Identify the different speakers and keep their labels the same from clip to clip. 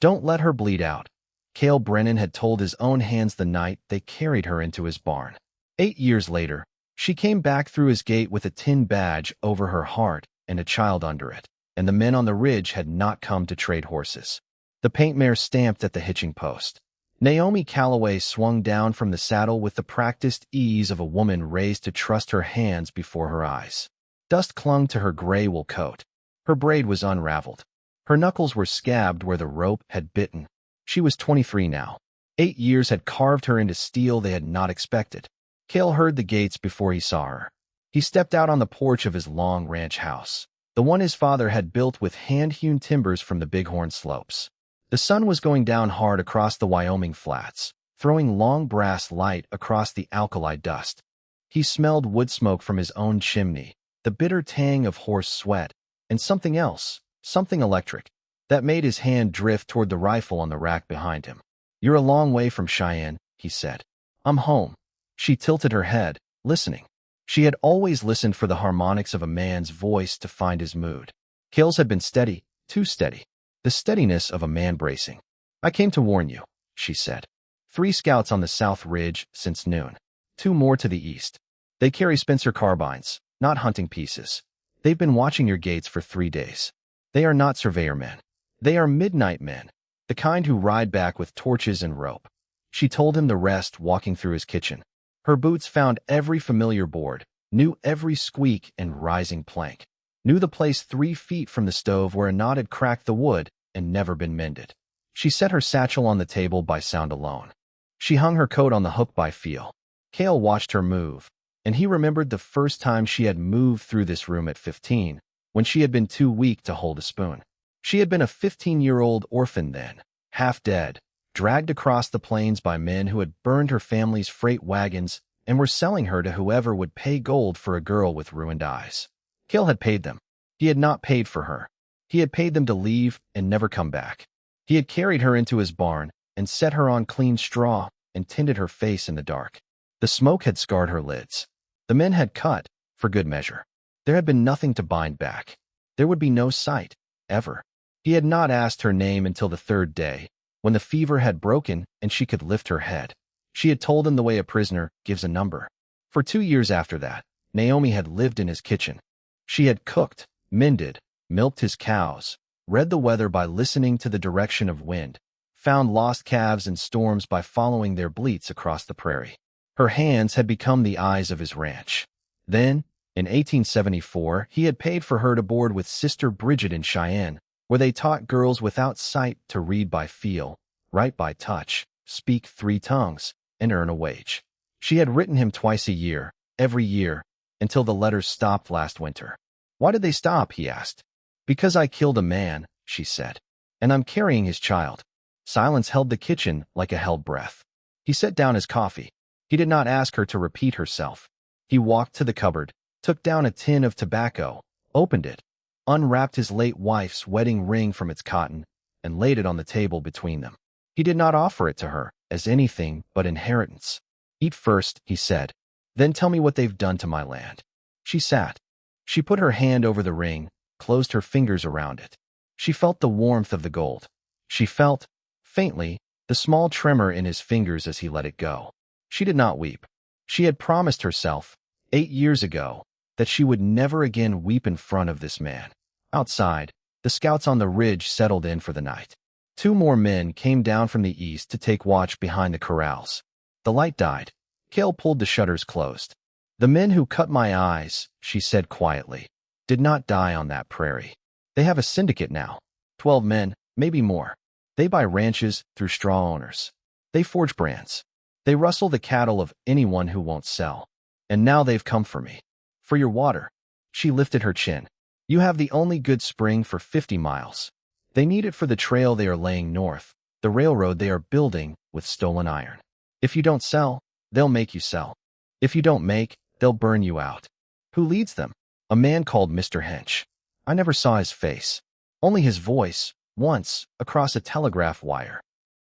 Speaker 1: Don't let her bleed out. Cale Brennan had told his own hands the night they carried her into his barn. 8 years later, she came back through his gate with a tin badge over her heart and a child under it, and the men on the ridge had not come to trade horses. The paint mare stamped at the hitching post. Naomi Calloway swung down from the saddle with the practiced ease of a woman raised to trust her hands before her eyes. Dust clung to her gray wool coat. Her braid was unraveled. Her knuckles were scabbed where the rope had bitten. She was 23 now. 8 years had carved her into steel they had not expected. Cale heard the gates before he saw her. He stepped out on the porch of his long ranch house, the one his father had built with hand-hewn timbers from the Bighorn slopes. The sun was going down hard across the Wyoming flats, throwing long brass light across the alkali dust. He smelled wood smoke from his own chimney, the bitter tang of horse sweat, and something else, something electric, that made his hand drift toward the rifle on the rack behind him. "You're a long way from Cheyenne," he said. "I'm home." She tilted her head, listening. She had always listened for the harmonics of a man's voice to find his mood. Cale's had been steady, too steady. The steadiness of a man bracing. "I came to warn you," she said. 3 scouts on the south ridge since noon. 2 more to the east. They carry Spencer carbines, not hunting pieces. They've been watching your gates for 3 days. They are not surveyor men. They are midnight men, the kind who ride back with torches and rope. She told him the rest walking through his kitchen. Her boots found every familiar board, knew every squeak and rising plank, knew the place 3 feet from the stove where a knot had cracked the wood and never been mended. She set her satchel on the table by sound alone. She hung her coat on the hook by feel. Cale watched her move, and he remembered the first time she had moved through this room at 15, when she had been too weak to hold a spoon. She had been a 15-year-old orphan then, half dead, dragged across the plains by men who had burned her family's freight wagons and were selling her to whoever would pay gold for a girl with ruined eyes. Cale had paid them. He had not paid for her. He had paid them to leave and never come back. He had carried her into his barn and set her on clean straw and tended her face in the dark. The smoke had scarred her lids. The men had cut, for good measure. There had been nothing to bind back. There would be no sight, ever. He had not asked her name until the 3rd day, when the fever had broken and she could lift her head. She had told him the way a prisoner gives a number. For 2 years after that, Naomi had lived in his kitchen. She had cooked, mended, milked his cows, read the weather by listening to the direction of wind, found lost calves in storms by following their bleats across the prairie. Her hands had become the eyes of his ranch. Then, in 1874, he had paid for her to board with Sister Bridget in Cheyenne, where they taught girls without sight to read by feel, write by touch, speak 3 tongues, and earn a wage. She had written him twice a year, every year, until the letters stopped last winter. "Why did they stop?" he asked. "Because I killed a man," she said, "and I'm carrying his child." Silence held the kitchen like a held breath. He set down his coffee. He did not ask her to repeat herself. He walked to the cupboard, took down a tin of tobacco, opened it, unwrapped his late wife's wedding ring from its cotton, and laid it on the table between them. He did not offer it to her as anything but inheritance. "Eat first," he said, "then tell me what they've done to my land." She sat. She put her hand over the ring, closed her fingers around it. She felt the warmth of the gold. She felt, faintly, the small tremor in his fingers as he let it go. She did not weep. She had promised herself, 8 years ago, that she would never again weep in front of this man. Outside, the scouts on the ridge settled in for the night. 2 more men came down from the east to take watch behind the corrals. The light died. Cale pulled the shutters closed. "The men who cut my eyes," she said quietly, "did not die on that prairie. They have a syndicate now. 12 men, maybe more. They buy ranches through straw owners. They forge brands. They rustle the cattle of anyone who won't sell. And now they've come for me. For your water." She lifted her chin. "You have the only good spring for 50 miles. They need it for the trail they are laying north, the railroad they are building with stolen iron. If you don't sell, they'll make you sell. If you don't make, they'll burn you out." "Who leads them?" "A man called Mr. Hench. I never saw his face. Only his voice, once, across a telegraph wire."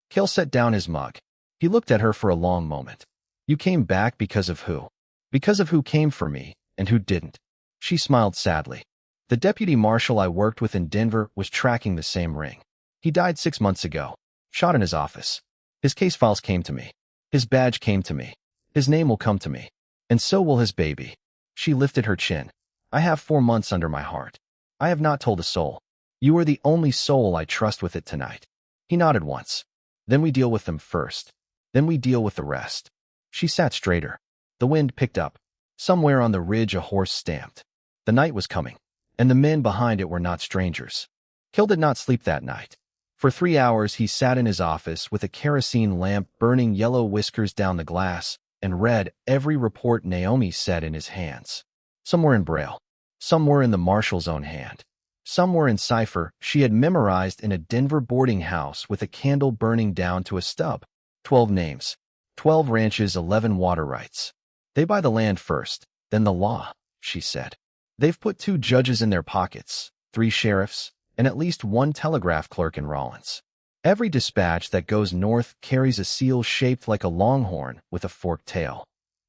Speaker 1: Cale set down his mug. He looked at her for a long moment. "You came back because of who?" "Because of who came for me, and who didn't." She smiled sadly. "The deputy marshal I worked with in Denver was tracking the same ring. He died 6 months ago, shot in his office. His case files came to me. His badge came to me. His name will come to me. And so will his baby. She lifted her chin. I have 4 months under my heart. I have not told a soul. You are the only soul I trust with it tonight. He nodded once. Then we deal with them first. Then we deal with the rest. She sat straighter. The wind picked up. Somewhere on the ridge a horse stamped. The night was coming, and the men behind it were not strangers. Cale did not sleep that night. For 3 hours he sat in his office with a kerosene lamp burning yellow whiskers down the glass and read every report Naomi said in his hands. Some were in Braille. Some were in the marshal's own hand. Some were in cipher she had memorized in a Denver boarding house with a candle burning down to a stub. 12 names. 12 ranches, 11 water rights. They buy the land first, then the law, she said. They've put 2 judges in their pockets, 3 sheriffs, and at least 1 telegraph clerk in Rollins. Every dispatch that goes north carries a seal shaped like a longhorn with a forked tail.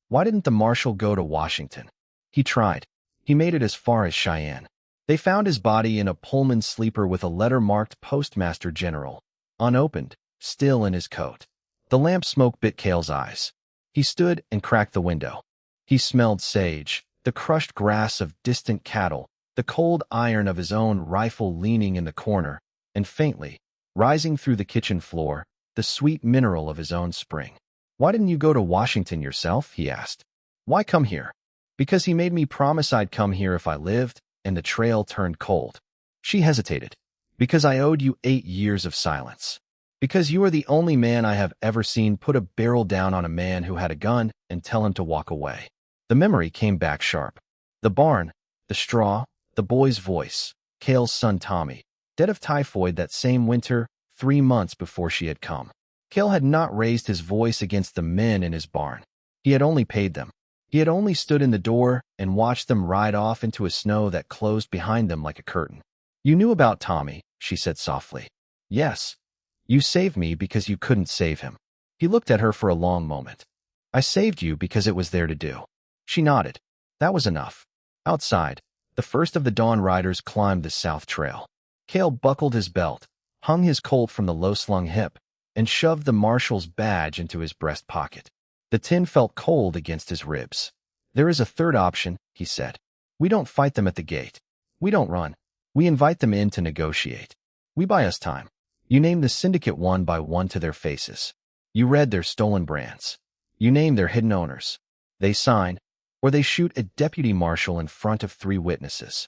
Speaker 1: Why didn't the marshal go to Washington? He tried. He made it as far as Cheyenne. They found his body in a Pullman sleeper with a letter marked Postmaster General, unopened, still in his coat. The lamp smoke bit Cale's eyes. He stood and cracked the window. He smelled sage, the crushed grass of distant cattle, the cold iron of his own rifle leaning in the corner, and faintly, rising through the kitchen floor, the sweet mineral of his own spring. Why didn't you go to Washington yourself? He asked. Why come here? Because he made me promise I'd come here if I lived, and the trail turned cold. She hesitated. Because I owed you 8 years of silence. Because you are the only man I have ever seen put a barrel down on a man who had a gun and tell him to walk away. The memory came back sharp. The barn, the straw, the boy's voice, Cale's son Tommy, dead of typhoid that same winter, 3 months before she had come. Cale had not raised his voice against the men in his barn. He had only paid them. He had only stood in the door and watched them ride off into a snow that closed behind them like a curtain. You knew about Tommy, she said softly. Yes. You saved me because you couldn't save him. He looked at her for a long moment. I saved you because it was there to do. She nodded. That was enough. Outside, the first of the dawn riders climbed the south trail. Cale buckled his belt, hung his Colt from the low-slung hip, and shoved the marshal's badge into his breast pocket. The tin felt cold against his ribs. There is a third option, he said. We don't fight them at the gate. We don't run. We invite them in to negotiate. We buy us time. You name the syndicate one by one to their faces. You read their stolen brands. You name their hidden owners. They sign, or they shoot a deputy marshal in front of 3 witnesses.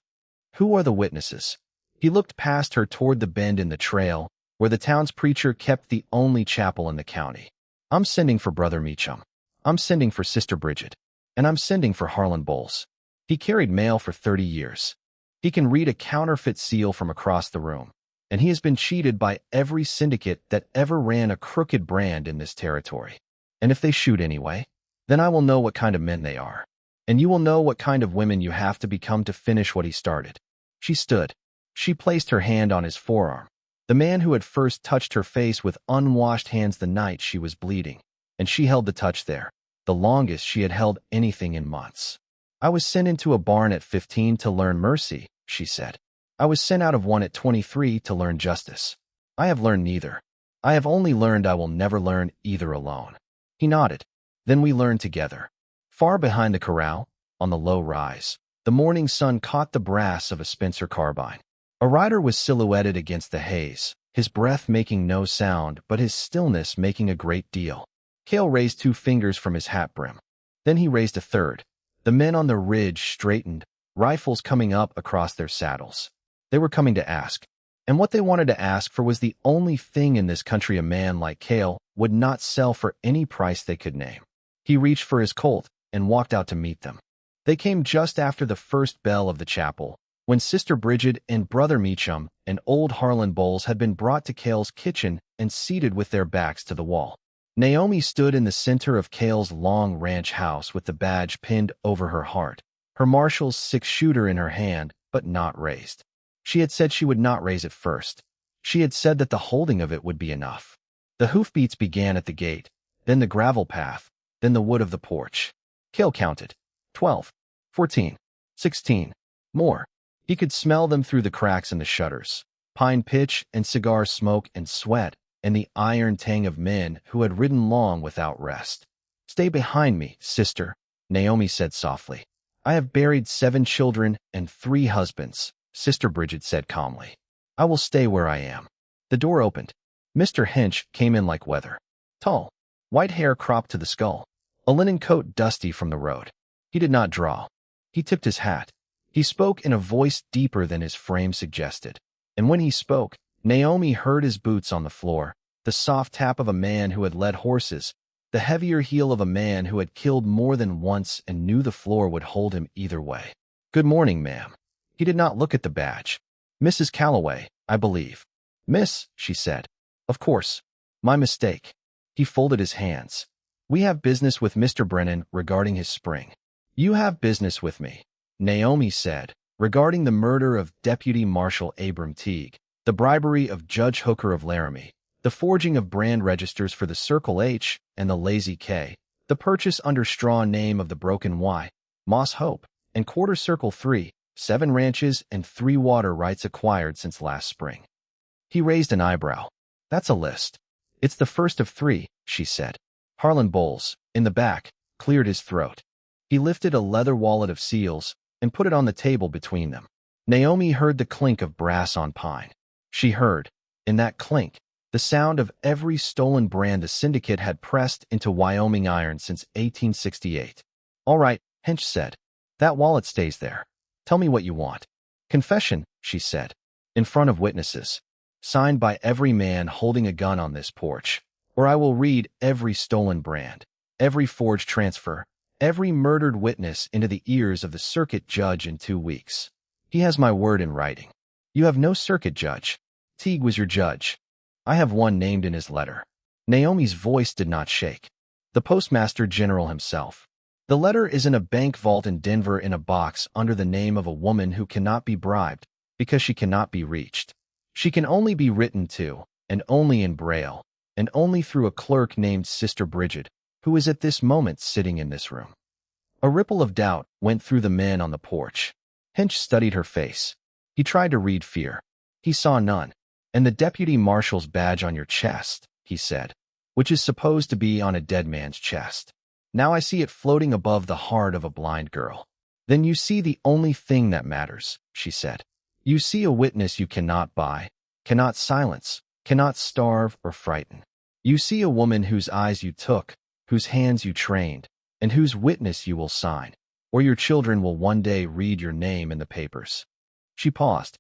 Speaker 1: Who are the witnesses? He looked past her toward the bend in the trail, where the town's preacher kept the only chapel in the county. I'm sending for Brother Meacham. I'm sending for Sister Bridget. And I'm sending for Harlan Bowles. He carried mail for 30 years. He can read a counterfeit seal from across the room. And he has been cheated by every syndicate that ever ran a crooked brand in this territory. And if they shoot anyway, then I will know what kind of men they are. And you will know what kind of women you have to become to finish what he started. She stood. She placed her hand on his forearm. The man who had first touched her face with unwashed hands the night she was bleeding. And she held the touch there, the longest she had held anything in months. I was sent into a barn at 15 to learn mercy, she said. I was sent out of one at 23 to learn justice. I have learned neither. I have only learned I will never learn either alone. He nodded. Then we learned together. Far behind the corral, on the low rise, the morning sun caught the brass of a Spencer carbine. A rider was silhouetted against the haze, his breath making no sound but his stillness making a great deal. Cale raised 2 fingers from his hat brim. Then he raised a third. The men on the ridge straightened, rifles coming up across their saddles. They were coming to ask. And what they wanted to ask for was the only thing in this country a man like Cale would not sell for any price they could name. He reached for his Colt and walked out to meet them. They came just after the first bell of the chapel, when Sister Bridget and Brother Meacham and old Harlan Bowles had been brought to Cale's kitchen and seated with their backs to the wall. Naomi stood in the center of Cale's long ranch house with the badge pinned over her heart, her marshal's 6-shooter in her hand, but not raised. She had said she would not raise it first. She had said that the holding of it would be enough. The hoofbeats began at the gate, then the gravel path, then the wood of the porch. Cale counted. 12, 14, 16, more. He could smell them through the cracks in the shutters. pine pitch and cigar smoke and sweat, and the iron tang of men who had ridden long without rest. "Stay behind me, sister," Naomi said softly. "I have buried 7 children and 3 husbands," Sister Bridget said calmly. "I will stay where I am." The door opened. Mr. Hinch came in like weather. Tall, white hair cropped to the skull, a linen coat dusty from the road. He did not draw. He tipped his hat. He spoke in a voice deeper than his frame suggested. And when he spoke, Naomi heard his boots on the floor, the soft tap of a man who had led horses, the heavier heel of a man who had killed more than once and knew the floor would hold him either way. "Good morning, ma'am." He did not look at the badge. "Mrs. Calloway, I believe." "Miss," she said. "Of course. My mistake." He folded his hands. "We have business with Mr. Brennan regarding his spring." "You have business with me," Naomi said, "regarding the murder of Deputy Marshal Abram Teague, the bribery of Judge Hooker of Laramie, the forging of brand registers for the Circle H and the Lazy K, the purchase under straw name of the Broken Y, Moss Hope, and Quarter Circle 3, 7 ranches and 3 water rights acquired since last spring." He raised an eyebrow. "That's a list." "It's the first of 3, she said. Harlan Bowles, in the back, cleared his throat. He lifted a leather wallet of seals and put it on the table between them. Naomi heard the clink of brass on pine. She heard, in that clink, the sound of every stolen brand the syndicate had pressed into Wyoming iron since 1868. "All right," Hinch said. "That wallet stays there. Tell me what you want." "Confession," she said, "in front of witnesses, signed by every man holding a gun on this porch, or I will read every stolen brand, every forged transfer, every murdered witness into the ears of the circuit judge in 2 weeks. He has my word in writing. You have no circuit judge. Teague was your judge. I have one named in his letter." Naomi's voice did not shake. "The Postmaster General himself. The letter is in a bank vault in Denver in a box under the name of a woman who cannot be bribed because she cannot be reached. She can only be written to, and only in Braille, and only through a clerk named Sister Bridget, who is at this moment sitting in this room." A ripple of doubt went through the men on the porch. Hinch studied her face. He tried to read fear. He saw none. "And the deputy marshal's badge on your chest," he said, "which is supposed to be on a dead man's chest. Now I see it floating above the heart of a blind girl." "Then you see the only thing that matters," she said. "You see a witness you cannot buy, cannot silence, cannot starve or frighten. You see a woman whose eyes you took, whose hands you trained, and whose witness you will sign, or your children will one day read your name in the papers." She paused.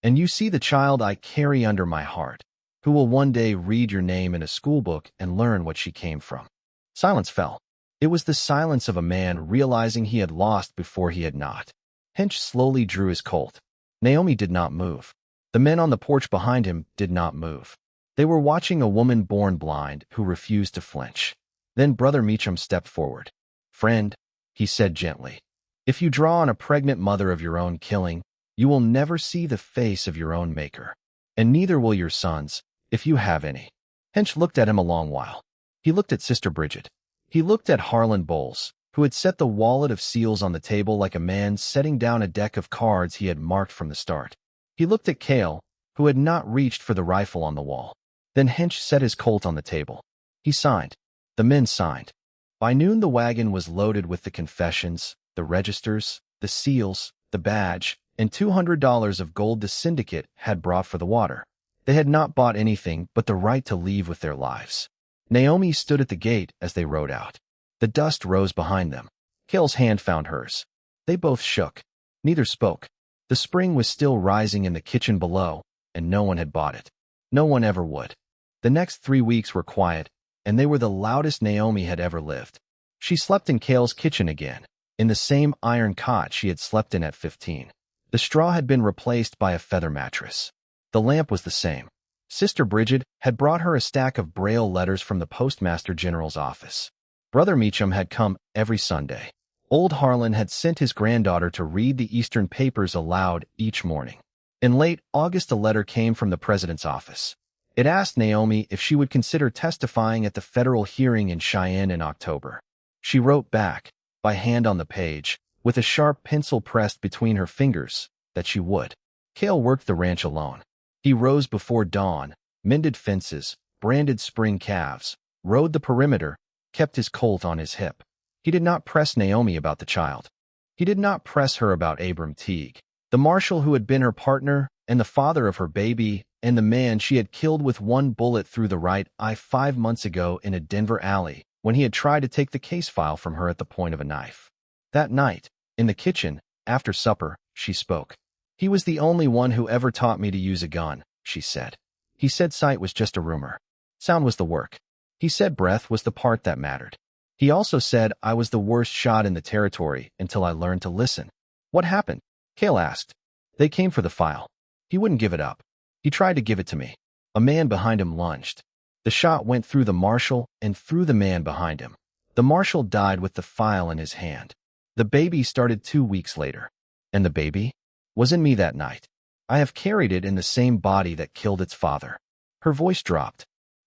Speaker 1: "And you see the child I carry under my heart, who will one day read your name in a schoolbook and learn what she came from." Silence fell. It was the silence of a man realizing he had lost before he had not. Hinch slowly drew his Colt. Naomi did not move. The men on the porch behind him did not move. They were watching a woman born blind who refused to flinch. Then Brother Meacham stepped forward. "Friend," he said gently, "if you draw on a pregnant mother of your own killing, you will never see the face of your own maker. And neither will your sons, if you have any." Hinch looked at him a long while. He looked at Sister Bridget. He looked at Harlan Bowles, who had set the wallet of seals on the table like a man setting down a deck of cards he had marked from the start. He looked at Cale, who had not reached for the rifle on the wall. Then Hinch set his Colt on the table. He signed. The men signed. By noon the wagon was loaded with the confessions, the registers, the seals, the badge, and $200 of gold the syndicate had brought for the water. They had not bought anything but the right to leave with their lives. Naomi stood at the gate as they rode out. The dust rose behind them. Cale's hand found hers. They both shook. Neither spoke. The spring was still rising in the kitchen below, and no one had bought it. No one ever would. The next 3 weeks were quiet, and they were the loudest Naomi had ever lived. She slept in Cale's kitchen again, in the same iron cot she had slept in at 15. The straw had been replaced by a feather mattress. The lamp was the same. Sister Bridget had brought her a stack of Braille letters from the Postmaster General's office. Brother Meacham had come every Sunday. Old Harlan had sent his granddaughter to read the Eastern papers aloud each morning. In late August, a letter came from the president's office. It asked Naomi if she would consider testifying at the federal hearing in Cheyenne in October. She wrote back, by hand on the page, with a sharp pencil pressed between her fingers, that she would. Cale worked the ranch alone. He rose before dawn, mended fences, branded spring calves, rode the perimeter, kept his colt on his hip. He did not press Naomi about the child. He did not press her about Abram Teague, the marshal who had been her partner and the father of her baby, and the man she had killed with one bullet through the right eye 5 months ago in a Denver alley when he had tried to take the case file from her at the point of a knife. That night, in the kitchen, after supper, she spoke. "He was the only one who ever taught me to use a gun," she said. "He said sight was just a rumor. Sound was the work. He said breath was the part that mattered. He also said I was the worst shot in the territory until I learned to listen." "What happened?" Cale asked. "They came for the file. He wouldn't give it up. He tried to give it to me." A man behind him lunged. The shot went through the marshal and through the man behind him. The marshal died with the file in his hand. The baby started 2 weeks later. "And the baby was in me that night. I have carried it in the same body that killed its father." Her voice dropped.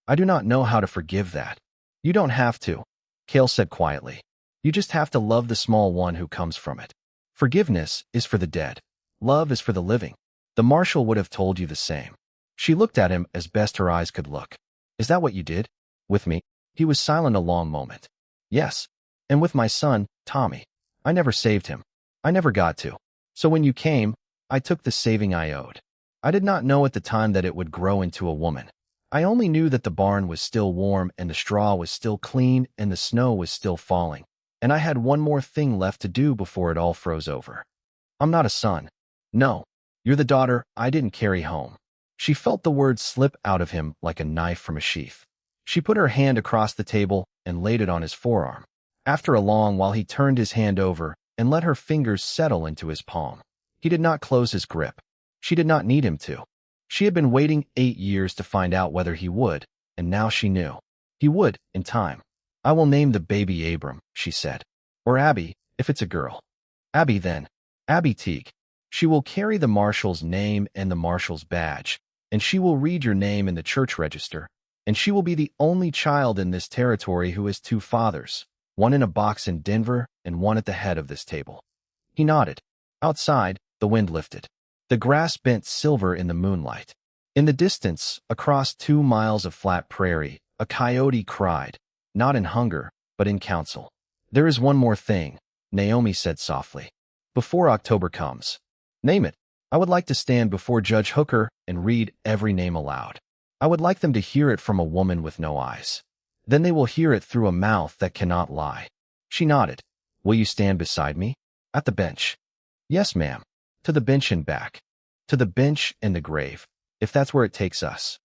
Speaker 1: "I do not know how to forgive that." "You don't have to," Cale said quietly. "You just have to love the small one who comes from it. Forgiveness is for the dead. Love is for the living." The marshal would have told you the same. She looked at him as best her eyes could look. "Is that what you did? With me?" He was silent a long moment. "Yes. And with my son, Tommy. I never saved him. I never got to. So when you came, I took the saving I owed. I did not know at the time that it would grow into a woman. I only knew that the barn was still warm and the straw was still clean and the snow was still falling. And I had one more thing left to do before it all froze over. I'm not a son. No. You're the daughter I didn't carry home." She felt the words slip out of him like a knife from a sheath. She put her hand across the table and laid it on his forearm. After a long while he turned his hand over and let her fingers settle into his palm. He did not close his grip. She did not need him to. She had been waiting 8 years to find out whether he would, and now she knew. He would, in time. "I will name the baby Abram," she said. "Or Abby, if it's a girl. Abby then. Abby Teague. She will carry the marshal's name and the marshal's badge, and she will read your name in the church register, and she will be the only child in this territory who has 2 fathers, one in a box in Denver and one at the head of this table." He nodded. Outside, the wind lifted. The grass bent silver in the moonlight. In the distance, across 2 miles of flat prairie, a coyote cried, not in hunger, but in counsel. "There is one more thing," Naomi said softly. "Before October comes. Name it. I would like to stand before Judge Hooker and read every name aloud. I would like them to hear it from a woman with no eyes. Then they will hear it through a mouth that cannot lie." She nodded. "Will you stand beside me? At the bench?" "Yes, ma'am. To the bench and back. To the bench and the grave, if that's where it takes us."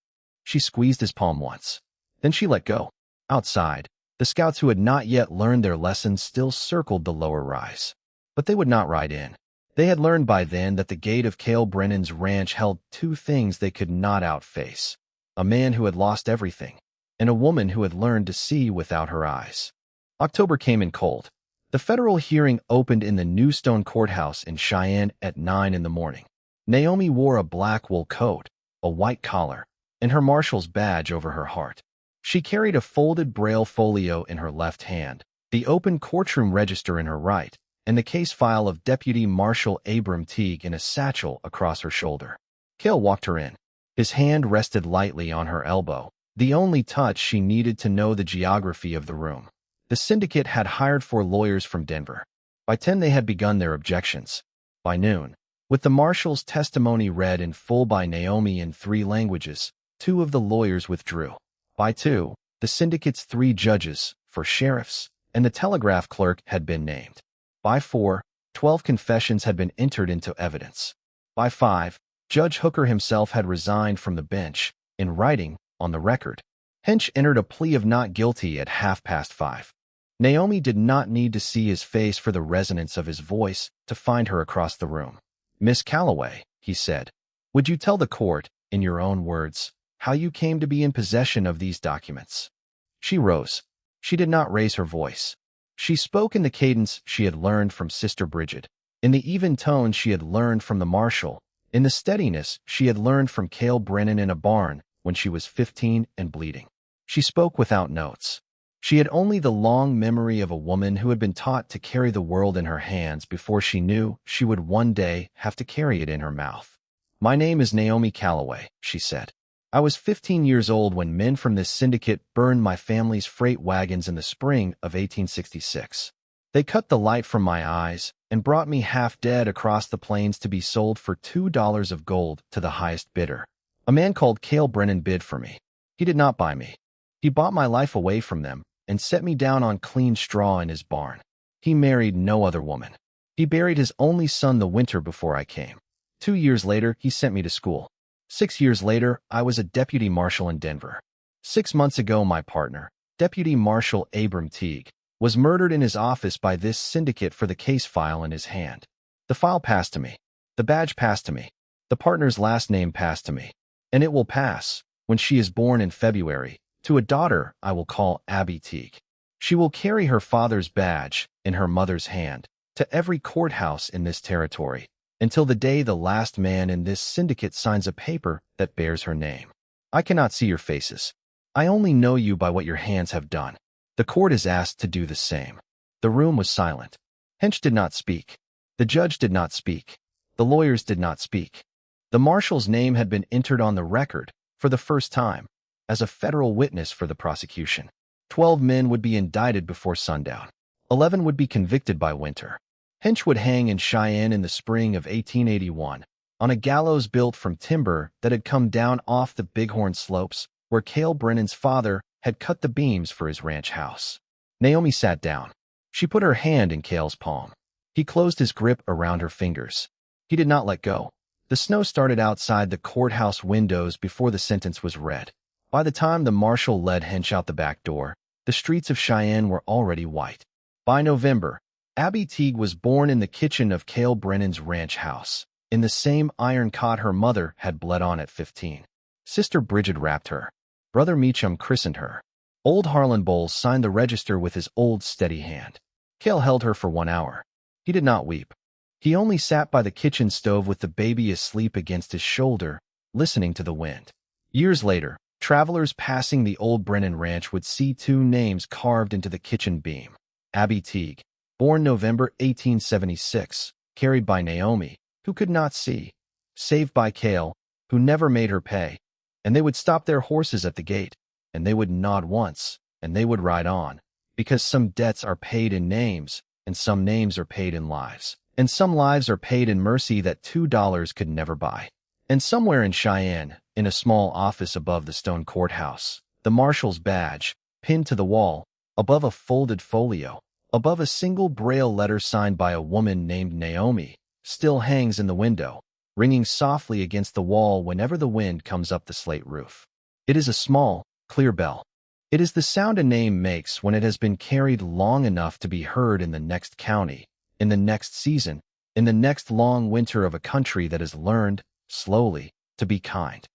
Speaker 1: She squeezed his palm once. Then she let go. Outside, the scouts who had not yet learned their lessons still circled the lower rise. But they would not ride in. They had learned by then that the gate of Cale Brennan's ranch held 2 things they could not outface: a man who had lost everything, and a woman who had learned to see without her eyes. October came in cold. The federal hearing opened in the New Stone Courthouse in Cheyenne at 9 in the morning. Naomi wore a black wool coat, a white collar, and her marshal's badge over her heart. She carried a folded braille folio in her left hand, the open courtroom register in her right, and the case file of Deputy Marshal Abram Teague in a satchel across her shoulder. Cale walked her in. His hand rested lightly on her elbow, the only touch she needed to know the geography of the room. The syndicate had hired 4 lawyers from Denver. By 10 they had begun their objections. By noon, with the marshal's testimony read in full by Naomi in 3 languages, 2 of the lawyers withdrew. By 2, the syndicate's 3 judges, 4 sheriffs, and the telegraph clerk had been named. By 4, 12 confessions had been entered into evidence. By 5, Judge Hooker himself had resigned from the bench, in writing, on the record. Hench entered a plea of not guilty at 5:30. Naomi did not need to see his face for the resonance of his voice to find her across the room. "Miss Calloway," he said, "would you tell the court, in your own words, how you came to be in possession of these documents?" She rose. She did not raise her voice. She spoke in the cadence she had learned from Sister Bridget, in the even tone she had learned from the marshal, in the steadiness she had learned from Cale Brennan in a barn when she was 15 and bleeding. She spoke without notes. She had only the long memory of a woman who had been taught to carry the world in her hands before she knew she would one day have to carry it in her mouth. "My name is Naomi Calloway," she said. "I was 15 years old when men from this syndicate burned my family's freight wagons in the spring of 1866. They cut the light from my eyes and brought me half dead across the plains to be sold for $2 of gold to the highest bidder. A man called Cale Brennan bid for me. He did not buy me. He bought my life away from them and set me down on clean straw in his barn. He married no other woman. He buried his only son the winter before I came. 2 years later, he sent me to school. 6 years later, I was a deputy marshal in Denver. 6 months ago, my partner, Deputy Marshal Abram Teague, was murdered in his office by this syndicate for the case file in his hand. The file passed to me. The badge passed to me. The partner's last name passed to me. And it will pass, when she is born in February, to a daughter I will call Abby Teague. She will carry her father's badge in her mother's hand to every courthouse in this territory until the day the last man in this syndicate signs a paper that bears her name. I cannot see your faces. I only know you by what your hands have done. The court is asked to do the same." The room was silent. Hench did not speak. The judge did not speak. The lawyers did not speak. The marshal's name had been entered on the record, for the first time, as a federal witness for the prosecution. 12 men would be indicted before sundown. 11 would be convicted by winter. Hench would hang in Cheyenne in the spring of 1881, on a gallows built from timber that had come down off the Bighorn slopes, where Cale Brennan's father had cut the beams for his ranch house. Naomi sat down. She put her hand in Cale's palm. He closed his grip around her fingers. He did not let go. The snow started outside the courthouse windows before the sentence was read. By the time the marshal led Hench out the back door, the streets of Cheyenne were already white. By November, Abby Teague was born in the kitchen of Cale Brennan's ranch house, in the same iron cot her mother had bled on at 15. Sister Bridget wrapped her. Brother Meacham christened her. Old Harlan Bowles signed the register with his old steady hand. Cale held her for 1 hour. He did not weep. He only sat by the kitchen stove with the baby asleep against his shoulder, listening to the wind. Years later, travelers passing the old Brennan ranch would see 2 names carved into the kitchen beam. Abby Teague, born November 1876, carried by Naomi, who could not see, saved by Cale, who never made her pay. And they would stop their horses at the gate, and they would nod once, and they would ride on, because some debts are paid in names, and some names are paid in lives, and some lives are paid in mercy that $2 could never buy. And somewhere in Cheyenne, in a small office above the stone courthouse, the marshal's badge, pinned to the wall, above a folded folio, above a single braille letter signed by a woman named Naomi, still hangs in the window, ringing softly against the wall whenever the wind comes up the slate roof. It is a small, clear bell. It is the sound a name makes when it has been carried long enough to be heard in the next county, in the next season, in the next long winter of a country that has learned, slowly, to be kind.